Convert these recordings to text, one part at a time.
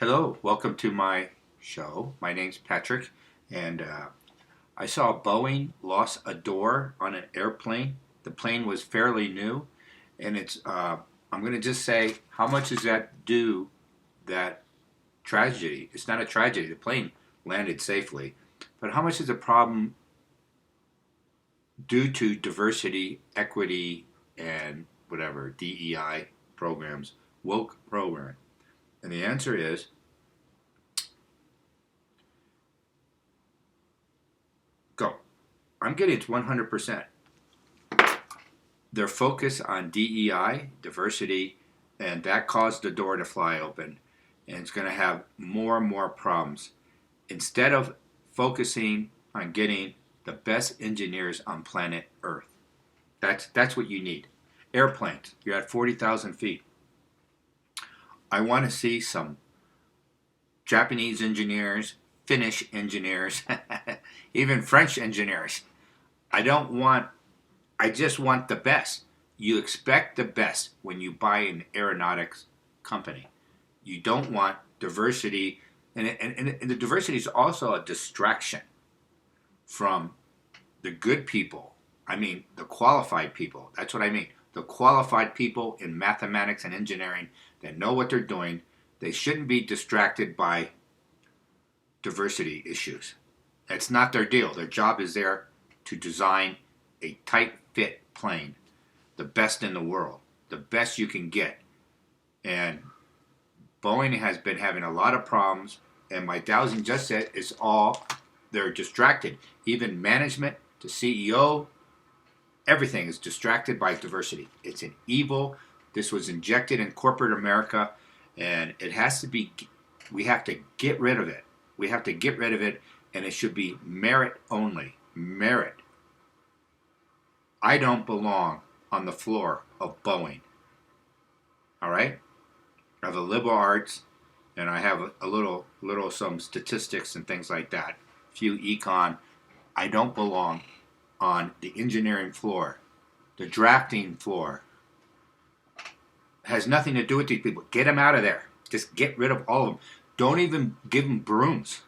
Hello, welcome to my show. My name's Patrick, and I saw Boeing lost a door on an airplane. The plane was fairly new, and I'm going to just say, how much does that do that tragedy? It's not a tragedy. The plane landed safely, but how much is the problem due to diversity, equity, and whatever DEI programs, woke programming? And the answer is go. I'm getting it's 100%. Their focus on DEI, diversity, and that caused the door to fly open. And it's going to have more and more problems. Instead of focusing on getting the best engineers on planet Earth, that's what you need. Airplanes, you're at 40,000 feet. I want to see some Japanese engineers, Finnish engineers, even French engineers. I don't want I just want the best. You expect the best when you buy an aeronautics company. You don't want diversity, and the diversity is also a distraction from the good people. I mean, the qualified people. That's what I mean. The qualified people in mathematics and engineering that know what they're doing. They shouldn't be distracted by diversity issues. That's not their deal. Their job is there to design a tight fit plane, the best in the world, the best you can get. And Boeing has been having a lot of problems, and my Dowsing just said it's all, they're distracted. Even management, the CEO, everything is distracted by diversity. It's an evil. This was injected in corporate America, and it has to be, we have to get rid of it. We have to get rid of it, and it should be merit only. Merit. I don't belong on the floor of Boeing. All right? I have a liberal arts, and I have a little some statistics and things like that. A few econ. I don't belong on the engineering floor. The drafting floor has nothing to do with these people. Get them out of there. Just get rid of all of them. Don't even give them brooms.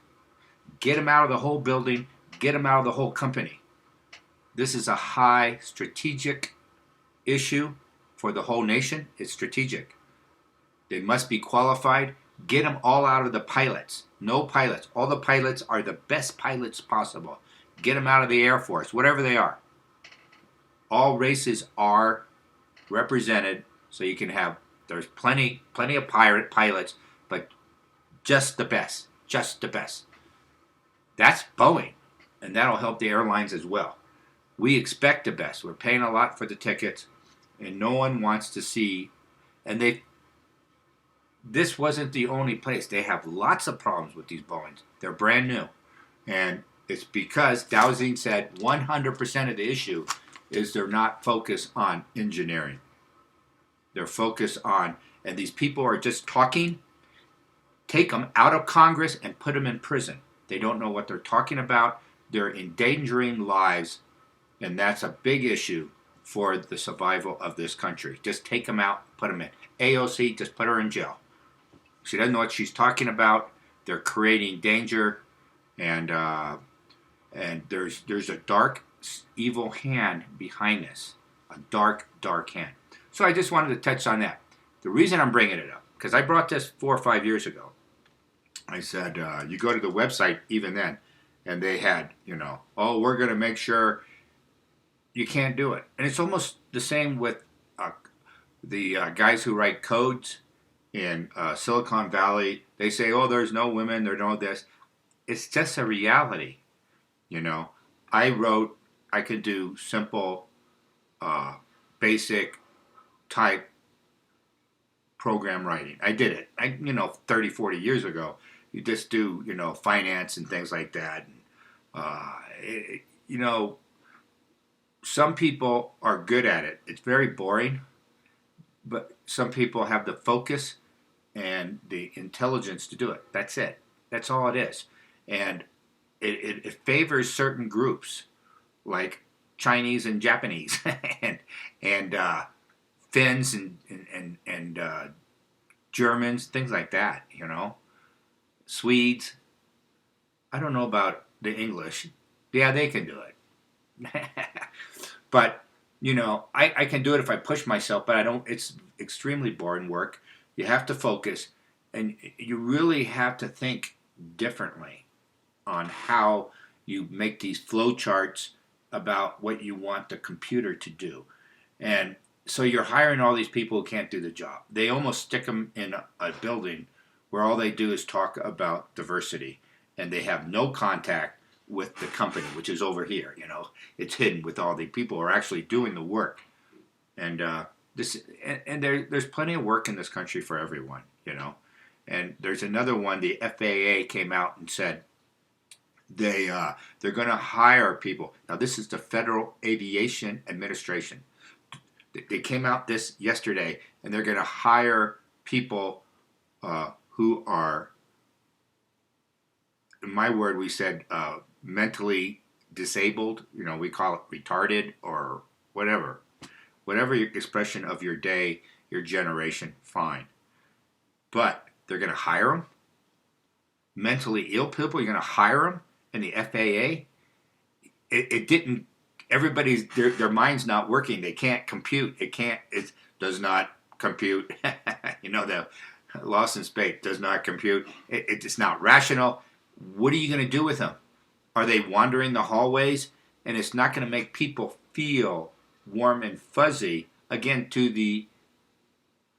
Get them out of the whole building. Get them out of the whole company. This is a high strategic issue for the whole nation. It's strategic. They must be qualified. Get them all out of the pilots. No pilots. All the pilots are the best pilots possible. Get them out of the Air Force, whatever they are. All races are represented, so you can have, there's plenty of pilots, but just the best. Just the best. That's Boeing, and that'll help the airlines as well. We expect the best. We're paying a lot for the tickets, and no one wants to see. And this wasn't the only place. They have lots of problems with these Boeings. They're brand new, and it's because Dowsing said 100% of the issue is they're not focused on engineering. They're focused on, and these people are just talking. Take them out of Congress and put them in prison. They don't know what they're talking about. They're endangering lives. And that's a big issue for the survival of this country. Just take them out, put them in. AOC, just put her in jail. She doesn't know what she's talking about. They're creating danger, and there's a dark, evil hand behind this. A dark, dark hand. So I just wanted to touch on that. The reason I'm bringing it up, because I brought this 4 or 5 years ago. I said, you go to the website even then, and they had, oh, we're going to make sure you can't do it. And it's almost the same with the guys who write codes in Silicon Valley. They say, oh, there's no women, there's no this. It's just a reality, I could do simple, basic type program writing. I did it, 30, 40 years ago. You just do, finance and things like that. Some people are good at it. It's very boring, but some people have the focus and the intelligence to do it. That's it. That's all it is. And it favors certain groups, like Chinese and Japanese, and Finns and Germans, things like that. Swedes. I don't know about the English. Yeah, they can do it. But, I can do it if I push myself, but I don't. It's extremely boring work. You have to focus, and you really have to think differently on how you make these flow charts about what you want the computer to do. And so you're hiring all these people who can't do the job. They almost stick them in a building where all they do is talk about diversity, and they have no contact with the company, which is over here. It's hidden with all the people who are actually doing the work. And there's plenty of work in this country for everyone. And there's another one. The FAA came out and said they're going to hire people. Now this is the Federal Aviation Administration. They came out this yesterday, and they're going to hire people who are, in my word, we said mentally disabled. We call it retarded or whatever. Whatever your expression of your day, your generation, fine. But they're going to hire them. Mentally ill people, you're going to hire them in the FAA. It didn't. Everybody's their mind's not working. They can't compute. It does not compute. The Lawson Spade does not compute. It's not rational. What are you going to do with them? Are they wandering the hallways? And it's not going to make people feel warm and fuzzy, again, to the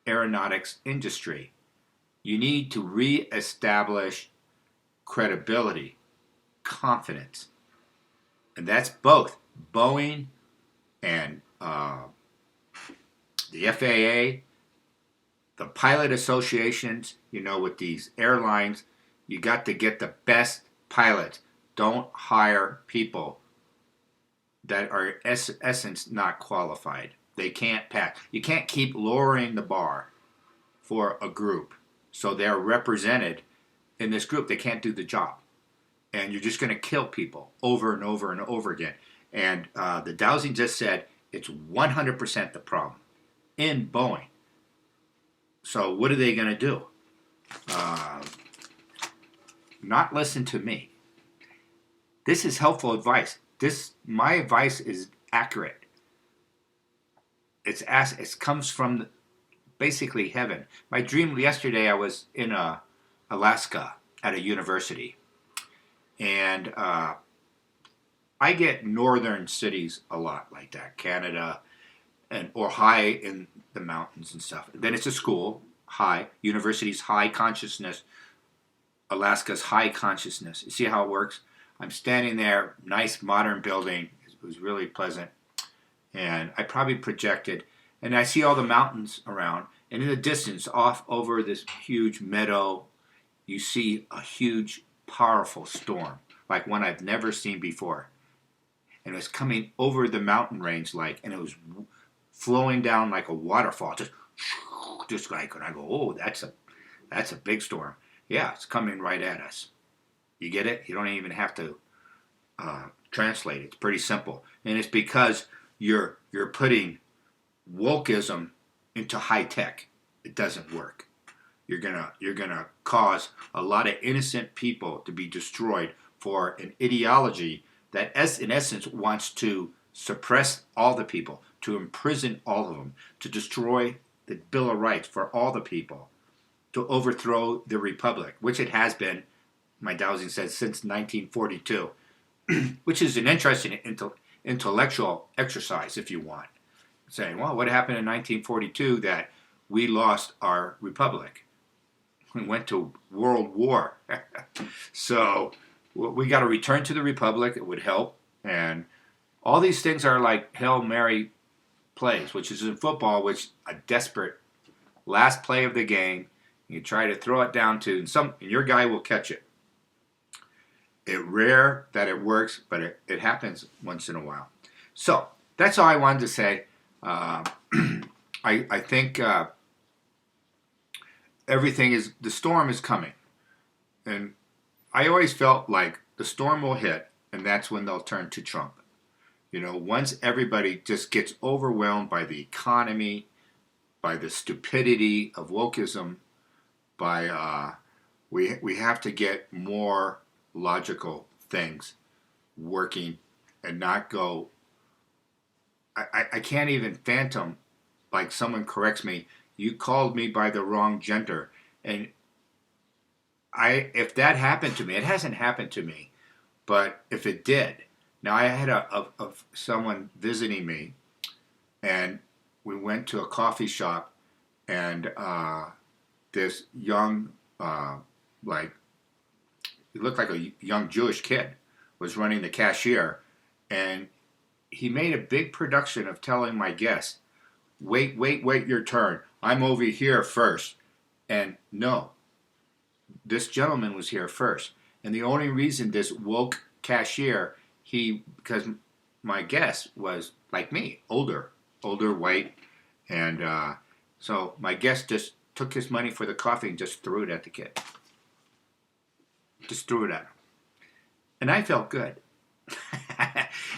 aeronautics industry. You need to reestablish credibility, confidence. And that's both Boeing and the FAA, the pilot associations, with these airlines. You got to get the best pilots. Don't hire people that are in essence not qualified. They can't pass. You can't keep lowering the bar for a group so they're represented in this group. They can't do the job. And you're just going to kill people over and over and over again. And the Dowsing just said it's 100% the problem in Boeing. So what are they going to do? Not listen to me. This is helpful advice. My advice is accurate. It comes from basically heaven. My dream yesterday, I was in Alaska at a university, and I get northern cities a lot like that, Canada, or high in the mountains and stuff. Then it's a school, high, university's high consciousness, Alaska's high consciousness. You see how it works? I'm standing there, nice modern building. It was really pleasant. And I probably projected, and I see all the mountains around. And in the distance, off over this huge meadow, you see a huge, powerful storm, like one I've never seen before. And it was coming over the mountain range and it was flowing down like a waterfall, just like, and I go, oh, that's a big storm. Yeah, it's coming right at us. You get it? You don't even have to translate it. It's pretty simple, and it's because you're putting wokism into high tech. It doesn't work. You're gonna cause a lot of innocent people to be destroyed for an ideology that, in essence, wants to suppress all the people, to imprison all of them, to destroy the Bill of Rights for all the people, to overthrow the Republic, which it has been, my Dowsing says, since 1942, which is an interesting intellectual exercise, if you want. Saying, well, what happened in 1942 that we lost our Republic? We went to World War. So we got to return to the Republic. It would help. And all these things are like Hail Mary plays, which is in football, which a desperate last play of the game. You try to throw it down to, and your guy will catch it. It's rare that it works, but it happens once in a while. So that's all I wanted to say. I think the storm is coming. And I always felt like the storm will hit, and that's when they'll turn to Trump. Once everybody just gets overwhelmed by the economy, by the stupidity of wokism, by We have to get more logical things working and not go. I can't even phantom, like someone corrects me, you called me by the wrong gender. And if that happened to me, it hasn't happened to me, but if it did, now I had someone visiting me, and we went to a coffee shop, and this young, like, he looked like a young Jewish kid, was running the cashier, and he made a big production of telling my guests, wait your turn. I'm over here first. And no, this gentleman was here first. And the only reason this woke cashier, because my guest was like me, older, white. And so my guest just took his money for the coffee and just threw it at the kid. Just threw it at him. And I felt good.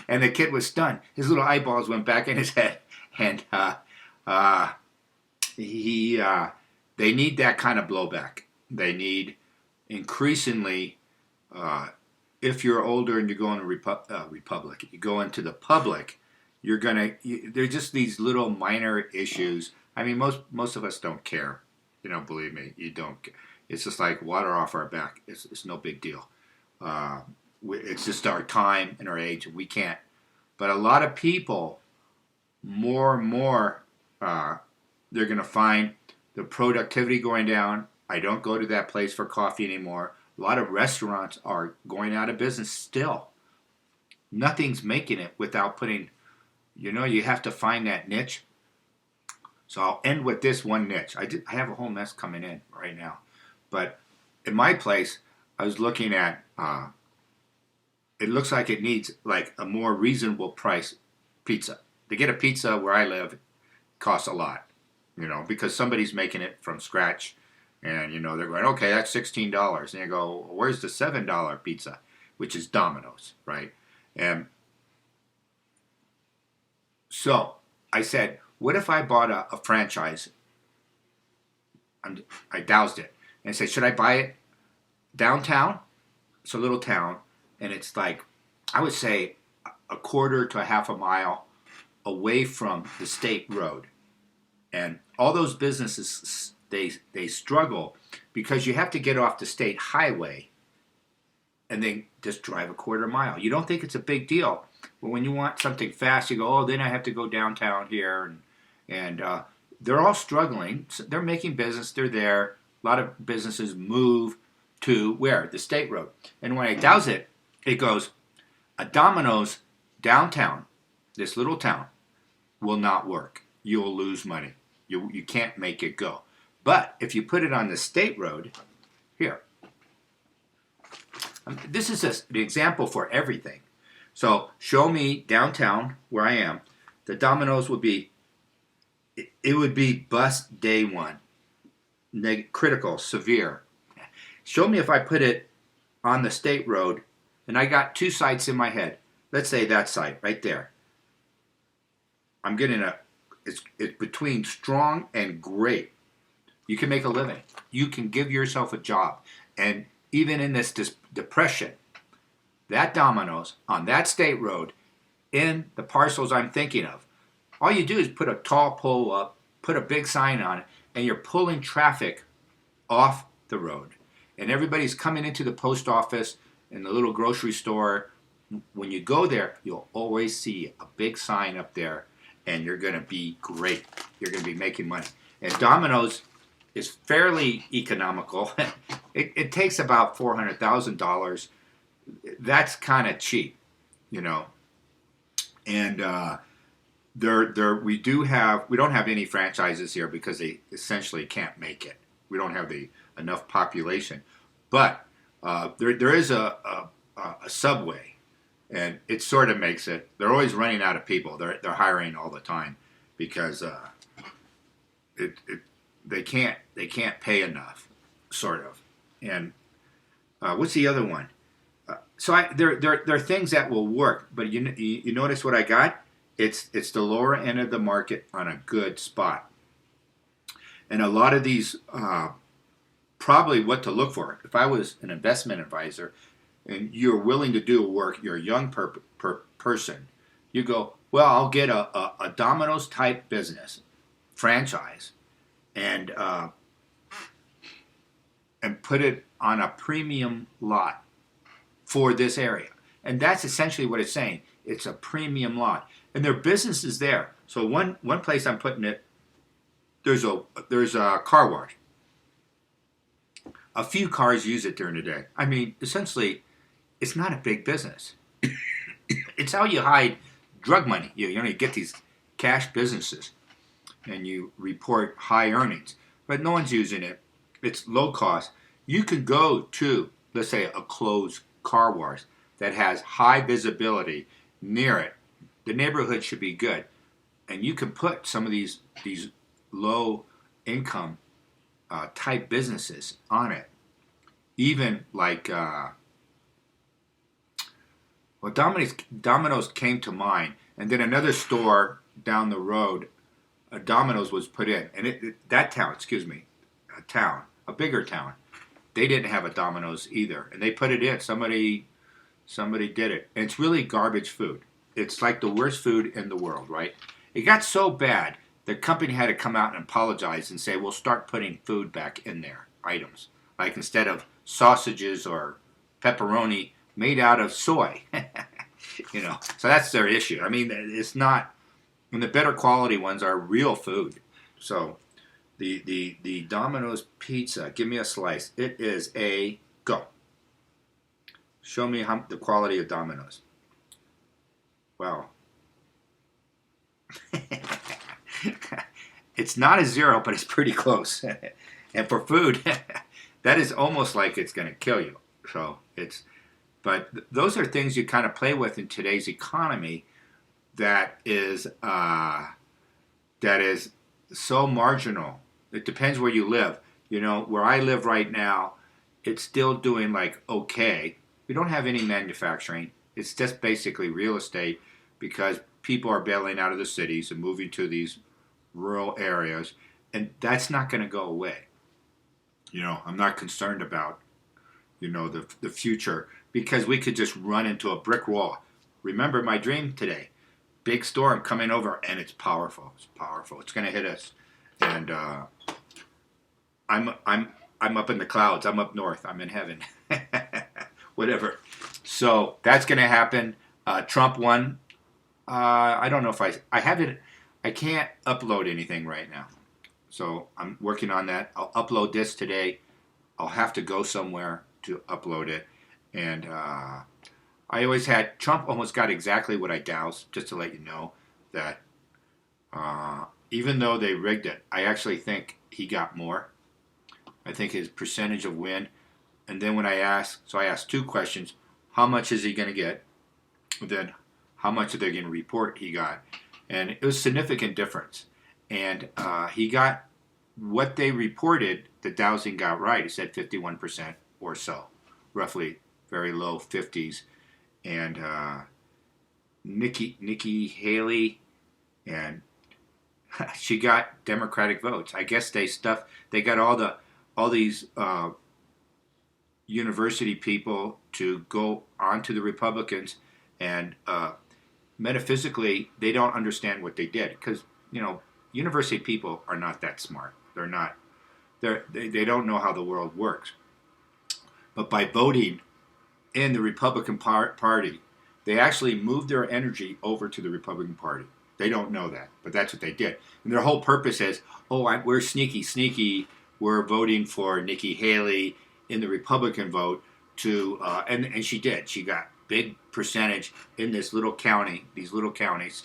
And the kid was stunned. His little eyeballs went back in his head. And they need that kind of blowback. They need increasingly, if you're older and you go in a republic, you go into the public, they're just these little minor issues. I mean, most of us don't care. You know, believe me, you don't. It's just like water off our back. It's no big deal. It's just our time and our age, and we can't. But a lot of people, more and more, they're going to find the productivity going down. I don't go to that place for coffee anymore. A lot of restaurants are going out of business still. Nothing's making it without putting, you have to find that niche. So I'll end with this one niche. I have a whole mess coming in right now. But in my place, I was looking at, it looks like it needs like a more reasonable price pizza. To get a pizza where I live costs a lot, because somebody's making it from scratch. And, they're going, okay, that's $16. And you go, where's the $7 pizza, which is Domino's, right? And so I said, what if I bought a franchise? I doused it. And I said, should I buy it downtown? It's a little town. And it's like, I would say, a quarter to a half a mile away from the state road. And all those businesses, they struggle because you have to get off the state highway and then just drive a quarter mile. You don't think it's a big deal. But when you want something fast, you go, oh, then I have to go downtown here. And they're all struggling. They're making business. They're there. A lot of businesses move to where? The state road. And when I douse it, it goes, a Domino's downtown, this little town, will not work. You'll lose money. You can't make it go. But if you put it on the state road, here. This is the example for everything. So show me downtown where I am. The Domino's would be, it would be bust day one. Critical, severe. Show me if I put it on the state road, and I got two sites in my head. Let's say that site right there. I'm getting it's between strong and great. You can make a living. You can give yourself a job. And even in this depression, that Domino's on that state road, in the parcels I'm thinking of, all you do is put a tall pole up, put a big sign on it, and you're pulling traffic off the road. And everybody's coming into the post office and the little grocery store. When you go there, you'll always see a big sign up there, and you're going to be great. You're going to be making money. And Domino's is fairly economical. It takes about $400,000. That's kind of cheap, And we don't have any franchises here because they essentially can't make it. We don't have enough population. But there is a Subway, and it sort of makes it. They're always running out of people. They're hiring all the time because they can't pay enough, sort of. And what's the other one? There are things that will work, but you notice what I got? It's the lower end of the market on a good spot. And a lot of these probably what to look for. If I was an investment advisor and you're willing to do work, you're a young person, you go, well, I'll get a Domino's type business franchise and put it on a premium lot for this area. And that's essentially what it's saying. It's a premium lot. And their business is there. So one place I'm putting it, there's a car wash. A few cars use it during the day. I mean, essentially, it's not a big business. It's how you hide drug money. You get these cash businesses and you report high earnings. But no one's using it. It's low cost. You can go to, let's say, a closed car wash that has high visibility near it. The neighborhood should be good. And you can put some of these low income type businesses on it. Even like, Domino's came to mind. And then another store down the road, Domino's was put in. And a bigger town, they didn't have a Domino's either. And they put it in. Somebody did it. And it's really garbage food. It's like the worst food in the world, right? It got so bad, the company had to come out and apologize and say, we'll start putting food back in there, items. Like instead of sausages or pepperoni made out of soy. So that's their issue. I mean, it's not, and the better quality ones are real food. So the Domino's pizza, give me a slice. It is a go. Show me the quality of Domino's. Wow. It's not a 0, but it's pretty close. And for food, that is almost like it's going to kill you. But those are things you kind of play with in today's economy that is so marginal. It depends where you live. Where I live right now, it's still doing like okay. We don't have any manufacturing. It's just basically real estate because people are bailing out of the cities and moving to these rural areas, and that's not going to go away. I'm not concerned about, the future because we could just run into a brick wall. Remember my dream today. Big storm coming over, and it's powerful. It's powerful. It's going to hit us, and I'm up in the clouds. I'm up north. I'm in heaven. Whatever. So that's going to happen. Trump won. I don't know if I haven't. I can't upload anything right now. So I'm working on that. I'll upload this today. I'll have to go somewhere to upload it. And I always had, Trump almost got exactly what I doused, just to let you know that even though they rigged it, I actually think he got more. I think his percentage of win. And then when I asked 2 questions. How much is he going to get? And then how much are they going to report he got? And it was a significant difference. And he got what they reported, the dowsing got right. He said 51% or so, roughly very low 50s. And Nikki Haley, and she got Democratic votes. I guess they got all these university people to go onto the Republicans, and metaphysically they don't understand what they did because university people are not that smart. They don't know how the world works. But by voting in the Republican Party, they actually moved their energy over to the Republican Party. They don't know that, but that's what they did. And their whole purpose is, we're sneaky. We're voting for Nikki Haley in the Republican vote and she did. She got big percentage in these little counties,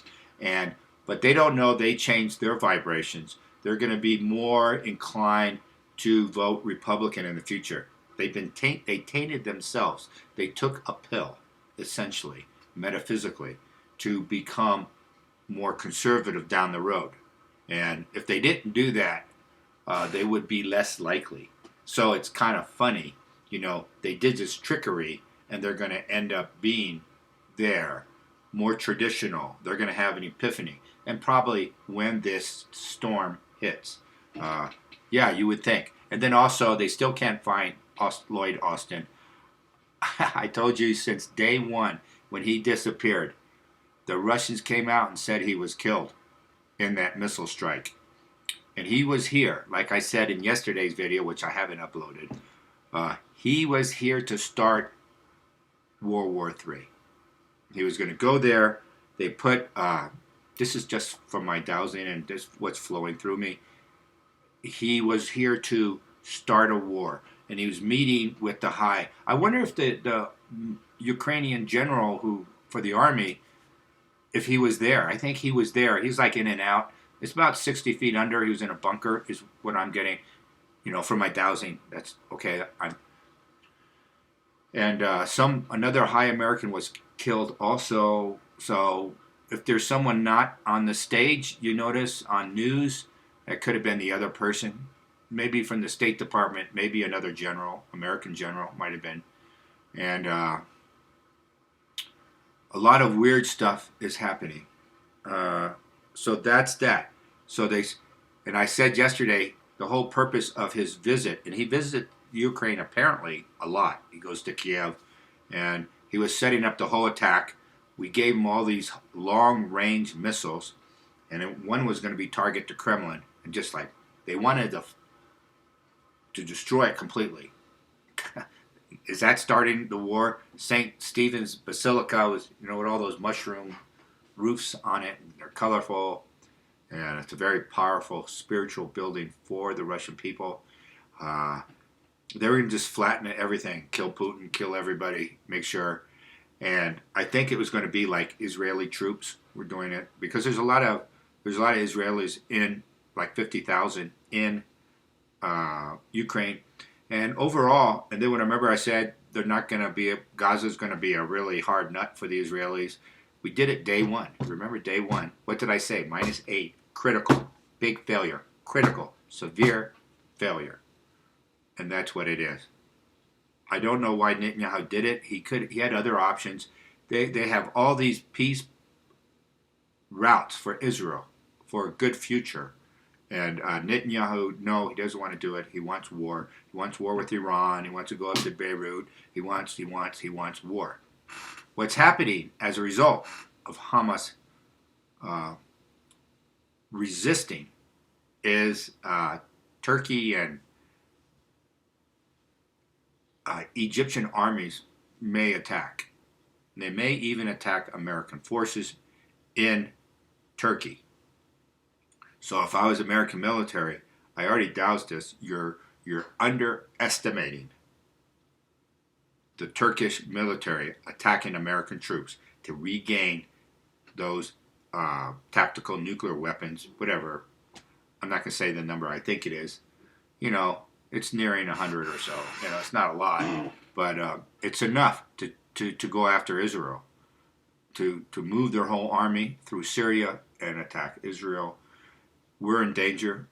but they don't know they changed their vibrations. They're going to be more inclined to vote Republican in the future. They tainted themselves. They took a pill, essentially, metaphysically, to become more conservative down the road. And if they didn't do that, they would be less likely. So it's kind of funny, they did this trickery, and they're going to end up being more traditional. They're going to have an epiphany. And probably when this storm hits, Yeah, you would think. And then also, they still can't find Lloyd Austin. I told you since day one when he disappeared, the Russians came out and said he was killed in that missile strike. And he was here, like I said in yesterday's video, which I haven't uploaded. He was here to start World War III. He was going to go there. They put, this is just from my dowsing and this what's flowing through me. He was here to start a war. And he was meeting with the high. I wonder if the Ukrainian general who, for the army, if he was there. I think he was there. He's like in and out. It's about 60 feet under. He was in a bunker, is what I'm getting, from my dowsing. That's okay. And another high American was killed also. So if there's someone not on the stage, you notice on news, that could have been the other person. Maybe from the State Department, maybe another general, American general, might have been. And a lot of weird stuff is happening. So that's that. And I said yesterday, the whole purpose of his visit, and he visited Ukraine apparently a lot. He goes to Kiev, and he was setting up the whole attack. We gave him all these long-range missiles, and one was going to be target to Kremlin, and just like they wanted to destroy it completely. Is that starting the war? St. Stephen's Basilica was, with all those mushroom roofs on it. They're colorful, and it's a very powerful spiritual building for the Russian people. They were going to just flatten everything, kill Putin, kill everybody, make sure. And I think it was going to be like Israeli troops were doing it, because there's a lot of Israelis in, like 50,000 in Ukraine. And overall, and then when I remember I said they're not going to be, Gaza's going to be a really hard nut for the Israelis. We did it day one. Remember day one. What did I say? -8. Critical. Big failure. Critical. Severe failure. And that's what it is. I don't know why Netanyahu did it. He had other options. They have all these peace routes for Israel for a good future. And Netanyahu, no, he doesn't want to do it. He wants war. He wants war with Iran. He wants to go up to Beirut. He wants war. What's happening as a result of Hamas resisting is Turkey and Egyptian armies may attack. They may even attack American forces in Turkey. So if I was American military, I already doused this, you're underestimating the Turkish military attacking American troops to regain those tactical nuclear weapons, whatever. I'm not going to say the number I think it is. It's nearing 100 or so. It's not a lot, but it's enough to go after Israel, to move their whole army through Syria and attack Israel. We're in danger.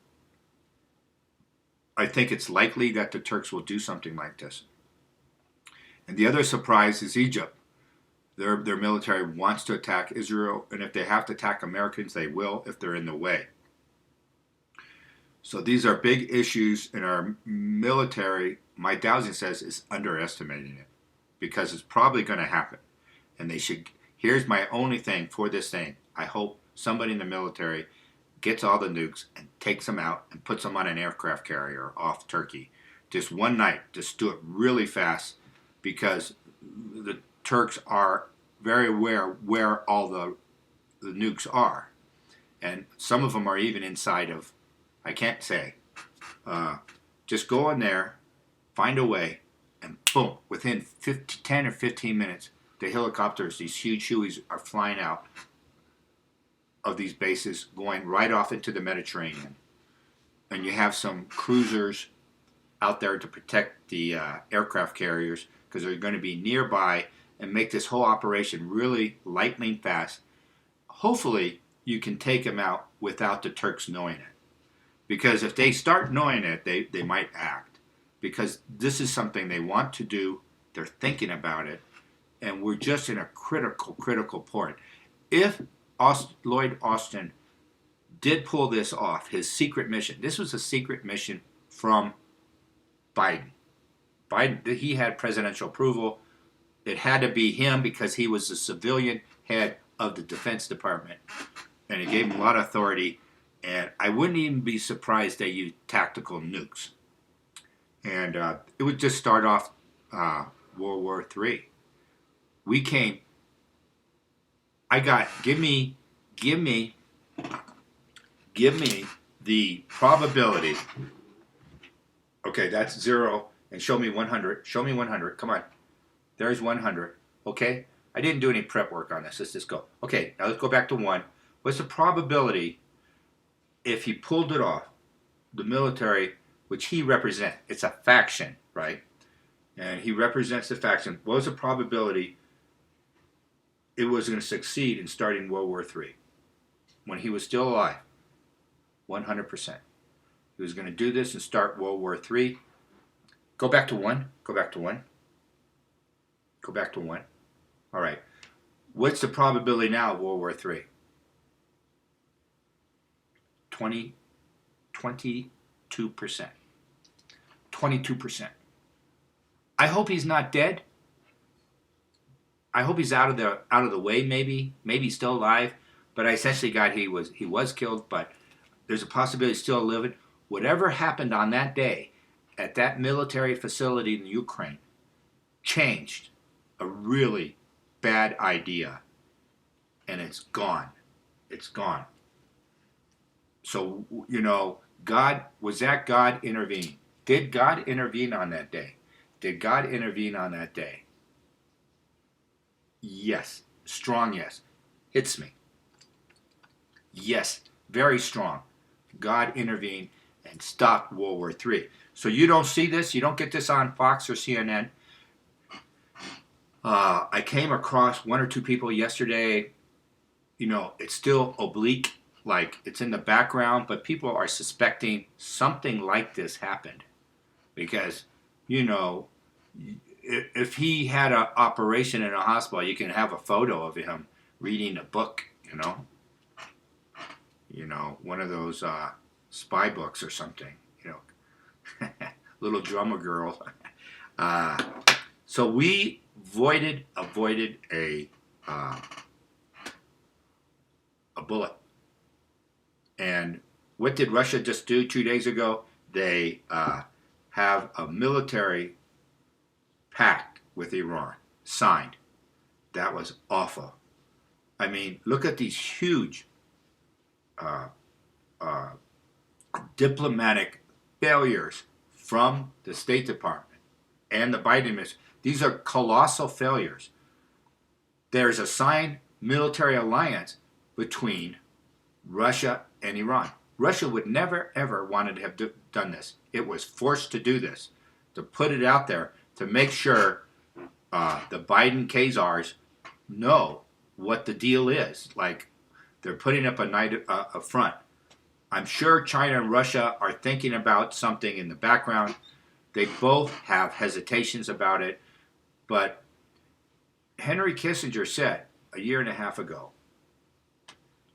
I think it's likely that the Turks will do something like this. And the other surprise is Egypt. Their military wants to attack Israel, and if they have to attack Americans, they will if they're in the way. So these are big issues, and our military, my dowsing says, is underestimating it, because it's probably going to happen. And here's my only thing for this thing. I hope somebody in the military gets all the nukes and takes them out and puts them on an aircraft carrier off Turkey. Just one night. Just do it really fast, because the Turks are very aware where all the nukes are. And some of them are even inside of, I can't say. Just go in there, find a way, and boom, within 10 or 15 minutes, the helicopters, these huge Hueys, are flying out of these bases, going right off into the Mediterranean. And you have some cruisers out there to protect the aircraft carriers, because they're going to be nearby, and make this whole operation really lightning fast. Hopefully, you can take them out without the Turks knowing it. Because if they start knowing it, they might act. Because this is something they want to do. They're thinking about it. And we're just in a critical point. If Lloyd Austin did pull this off, his secret mission. This was a secret mission from Biden. He had presidential approval. It had to be him because he was the civilian head of the Defense Department, and it gave him a lot of authority. And I wouldn't even be surprised they used tactical nukes. And it would just start off World War III. We came. Give me the probability. Okay, that's 0, and show me 100. Show me 100. Come on. There's 100. Okay? I didn't do any prep work on this. Let's just go. Okay, now let's go back to 1. What's the probability if he pulled it off? The military, which he represents, it's a faction, right? And he represents the faction. What was the probability it was going to succeed in starting World War III when he was still alive? 100%. He was going to do this and start World War III. Go back to 1. Go back to 1. Go back to 1. All right. What's the probability now of World War III? 22%. 22%. I hope he's not dead. I hope he's out of the way. Maybe he's still alive. But I essentially got he was killed. But there's a possibility he's still living. Whatever happened on that day at that military facility in Ukraine changed a really bad idea, and it's gone. It's gone. So, God intervening? Did God intervene on that day? Did God intervene on that day? Yes. Strong yes. Hits me. Yes. Very strong. God intervened and stopped World War III. So you don't see this? You don't get this on Fox or CNN? I came across 1 or 2 people yesterday. It's still oblique, like it's in the background, but people are suspecting something like this happened. Because, if he had an operation in a hospital, you can have a photo of him reading a book, one of those spy books or something, little drummer girl. So we avoided a bullet. And what did Russia just do 2 days ago? They have a military pact with Iran signed. That was awful. I mean, look at these huge diplomatic failures from the State Department and the Biden administration. These are colossal failures. There's a signed military alliance between Russia and Iran. Russia would never, ever wanted to have done this. It was forced to do this, to put it out there, to make sure the Biden Khazars know what the deal is. Like, they're putting up a front. I'm sure China and Russia are thinking about something in the background. They both have hesitations about it. But Henry Kissinger said a year and a half ago,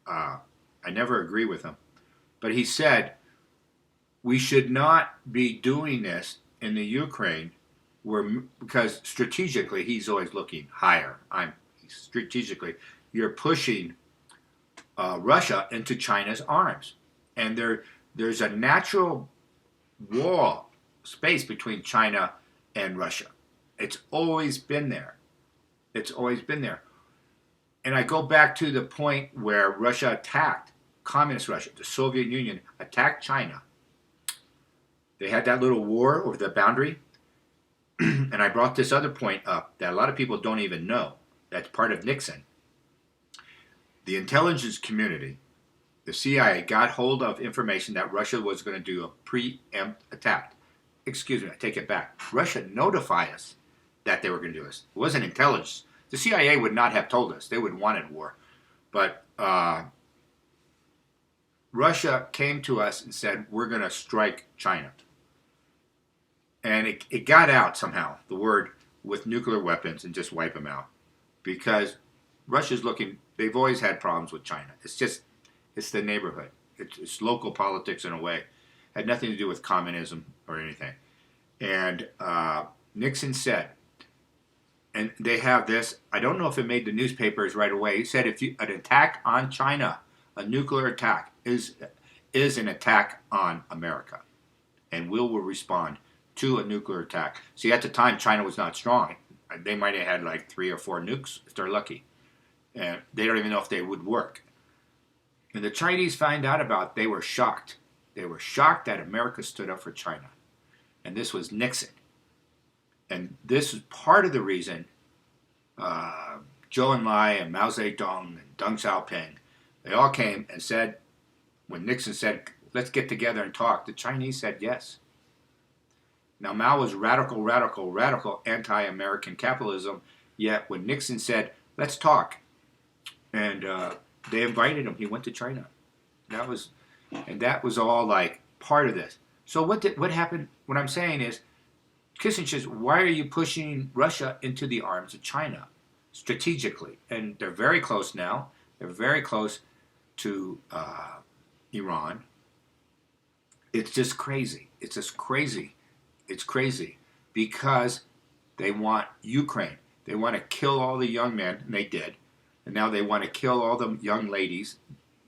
I never agree with him, but he said we should not be doing this in the Ukraine because strategically he's always looking higher. Strategically, you're pushing Russia into China's arms. And there's a natural wall space between China and Russia. It's always been there. It's always been there. And I go back to the point where Russia attacked, Communist Russia, the Soviet Union attacked China. They had that little war over the boundary. And I brought this other point up that a lot of people don't even know. That's part of Nixon. The intelligence community, the CIA, got hold of information that Russia was going to do a preempt attack. Excuse me, I take it back. Russia notified us that they were going to do this. It wasn't intelligence. The CIA would not have told us. They would have wanted war. But Russia came to us and said, we're going to strike China. And it got out somehow, the word, with nuclear weapons and just wipe them out. Because Russia's looking, they've always had problems with China. It's the neighborhood. It's local politics in a way. Had nothing to do with communism or anything. And Nixon said, and they have this. I don't know if it made the newspapers right away. He said, if an attack on China, a nuclear attack, is an attack on America, and we will respond to a nuclear attack. See, at the time, China was not strong. They might have had like 3 or 4 nukes if they're lucky, and they don't even know if they would work. And the Chinese find out about it, they were shocked. They were shocked that America stood up for China, and this was Nixon. And this is part of the reason Zhou Enlai and Mao Zedong and Deng Xiaoping, they all came and said, when Nixon said, let's get together and talk, the Chinese said yes. Now, Mao was radical anti-American capitalism, yet when Nixon said, let's talk, and they invited him, he went to China. That was all like part of this. So what happened? What I'm saying is, Kissinger says, why are you pushing Russia into the arms of China strategically? And they're very close now. They're very close to Iran. It's just crazy. It's just crazy. It's crazy because they want Ukraine. They want to kill all the young men, and they did. And now they want to kill all the young ladies,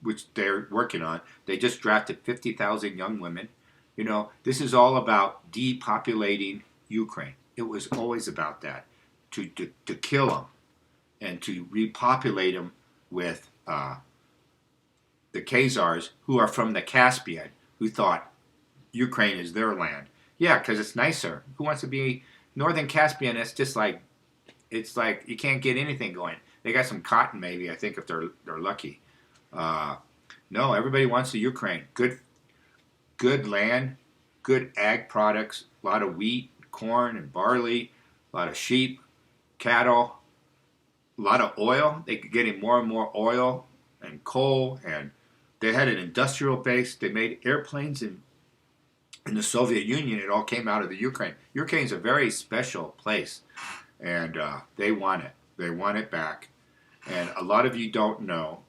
which they're working on. They just drafted 50,000 young women. You know, this is all about depopulating Ukraine. It was always about that, to kill them and to repopulate them with the Khazars, who are from the Caspian, who thought Ukraine is their land. Yeah, because it's nicer. Who wants to be northern Caspian? It's just like, it's like you can't get anything going. They got some cotton, maybe, I think, if they're lucky. No, everybody wants the Ukraine. Good land, good ag products, a lot of wheat, corn, and barley, a lot of sheep, cattle, a lot of oil. They're getting more and more oil and coal, and they had an industrial base. They made airplanes in the Soviet Union. It all came out of the Ukraine. Ukraine's a very special place, and they want it. They want it back. And a lot of you don't know,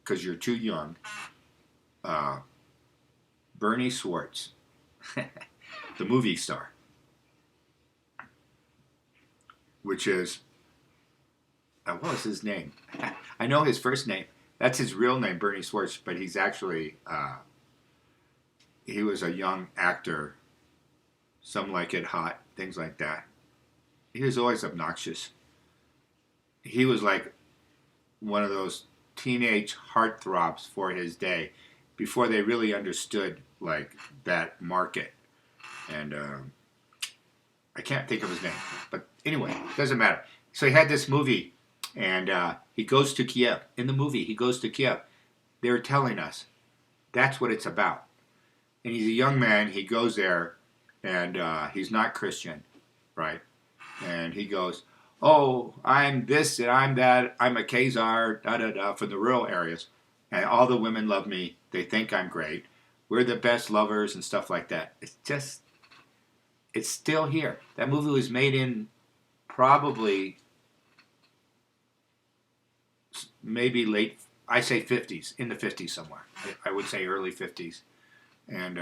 because you're too young, Bernie Swartz, the movie star, which is, what was his name? I know his first name. That's his real name, Bernie Swartz, but he's actually, he was a young actor, Some Like It Hot, things like that. He was always obnoxious. He was like one of those teenage heartthrobs for his day, before they really understood like that market. And I can't think of his name, but anyway, it doesn't matter. So he had this movie, and he goes to Kiev. In the movie, he goes to Kiev. They're telling us that's what it's about. And he's a young man. He goes there, and he's not Christian, right? And he goes, oh, I'm this and I'm that. I'm a Khazar, da-da-da, from the rural areas. And all the women love me. They think I'm great. We're the best lovers and stuff like that. It's just, it's still here. That movie was made in probably maybe late, I say 50s, in the 50s somewhere. I would say early 50s. And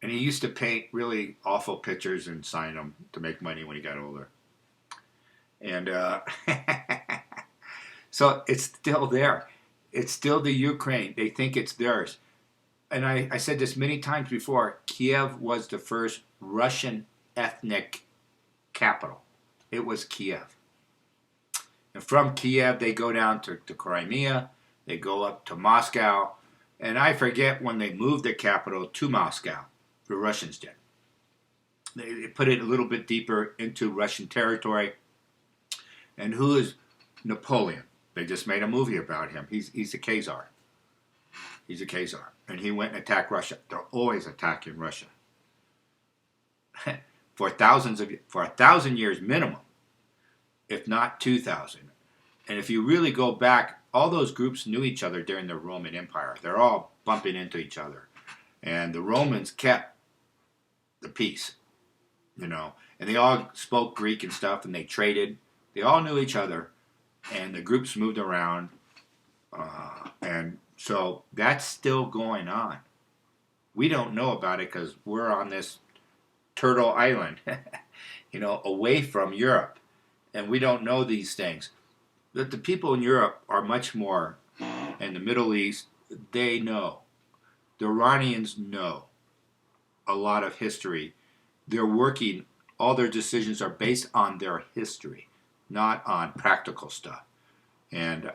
he used to paint really awful pictures and sign them to make money when he got older. And so it's still there. It's still the Ukraine. They think it's theirs. And I said this many times before, Kiev was the first Russian ethnic capital. It was Kiev. And from Kiev, they go down to Crimea. They go up to Moscow. And I forget when they moved the capital to Moscow. The Russians did. They put it a little bit deeper into Russian territory. And who is Napoleon? They just made a movie about him. He's a Khazar. He's a Khazar. And he went and attacked Russia. They're always attacking Russia. for 1,000 years minimum, if not 2,000. And if you really go back, all those groups knew each other during the Roman Empire. They're all bumping into each other. And the Romans kept the peace, you know. And they all spoke Greek and stuff, and they traded. They all knew each other. And the groups moved around. And So that's still going on. We don't know about it because we're on this turtle island, away from Europe, and we don't know these things. But the people in Europe are much more, and the Middle East, they know. The Iranians know a lot of history. They're working, all their decisions are based on their history, not on practical stuff. And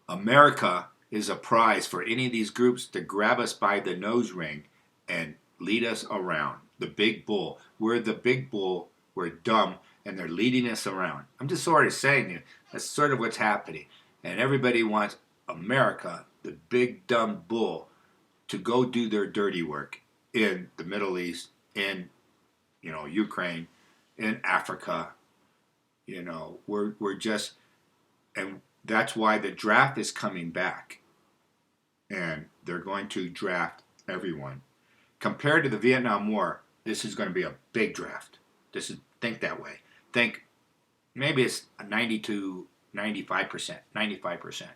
America is a prize for any of these groups to grab us by the nose ring and lead us around. The big bull. We're the big bull. We're dumb, and they're leading us around. I'm just sort of saying you, that's sort of what's happening. And everybody wants America, the big dumb bull, to go do their dirty work in the Middle East, in Ukraine, in Africa. We're just, and that's why the draft is coming back, and they're going to draft everyone. Compared to the Vietnam War, this is going to be a big draft. Think that way. Think maybe it's 90 to 95%, 95%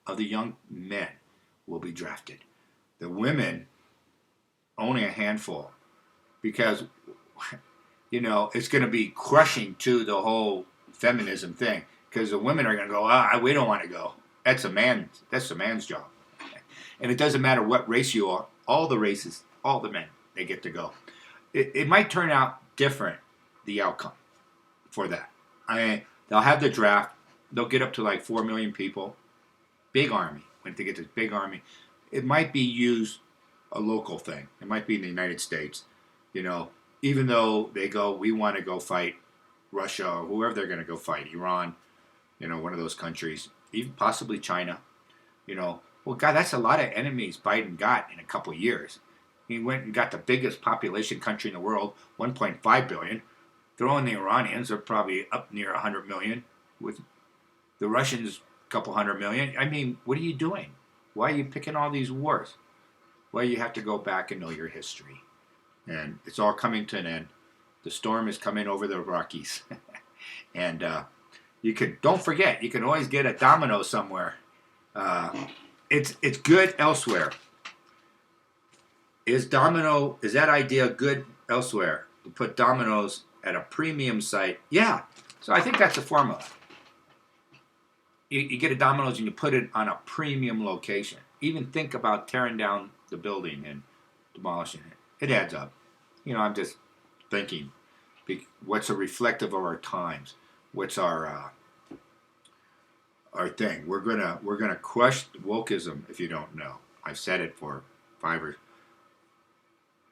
of the young men will be drafted. The women, only a handful, because it's going to be crushing to the whole feminism thing. Because the women are going to go, we don't want to go. That's the man's job. And it doesn't matter what race you are. All the races, all the men, they get to go. It might turn out different, the outcome for that. They'll have the draft. They'll get up to like 4 million people. Big army. When they get this big army, it might be used a local thing. It might be in the United States. Even though they go, we want to go fight Russia or whoever they're going to go fight, Iran, one of those countries, even possibly China. Well, God, that's a lot of enemies Biden got in a couple of years. He went and got the biggest population country in the world, 1.5 billion. Throw in the Iranians, they're probably up near 100 million. With the Russians, a couple 100 million. I mean, what are you doing? Why are you picking all these wars? Well, you have to go back and know your history. And it's all coming to an end. The storm is coming over the Rockies. And don't forget, you can always get a domino somewhere. It's good elsewhere. Is that idea good elsewhere? To put dominoes at a premium site? Yeah. So I think that's the formula. You get a Domino's and you put it on a premium location. Even think about tearing down the building and demolishing it. It adds up. I'm just thinking, what's a reflective of our times? What's our thing? We're gonna crush wokism. If you don't know, I've said it for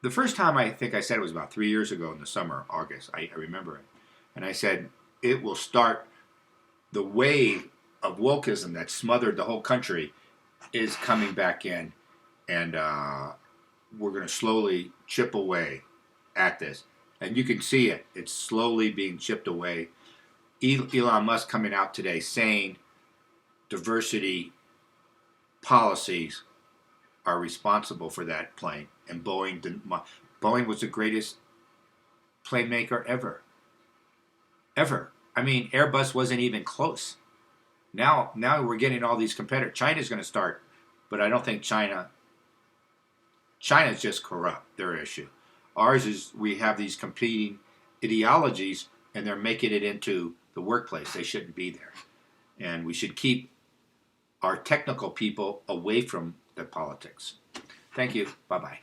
the first time I think I said it was about 3 years ago in the summer, August. I remember it, and I said it will start. The wave of wokeism that smothered the whole country is coming back in, and we're going to slowly chip away at this. And you can see it. It's slowly being chipped away. Elon Musk coming out today saying diversity policies are responsible for that plane. And Boeing was the greatest plane maker ever. Ever. I mean, Airbus wasn't even close. Now we're getting all these competitors. China's going to start, but I don't think China's just corrupt, their issue. Ours is we have these competing ideologies, and they're making it into the workplace. They shouldn't be there. And we should keep our technical people away from the politics. Thank you. Bye-bye.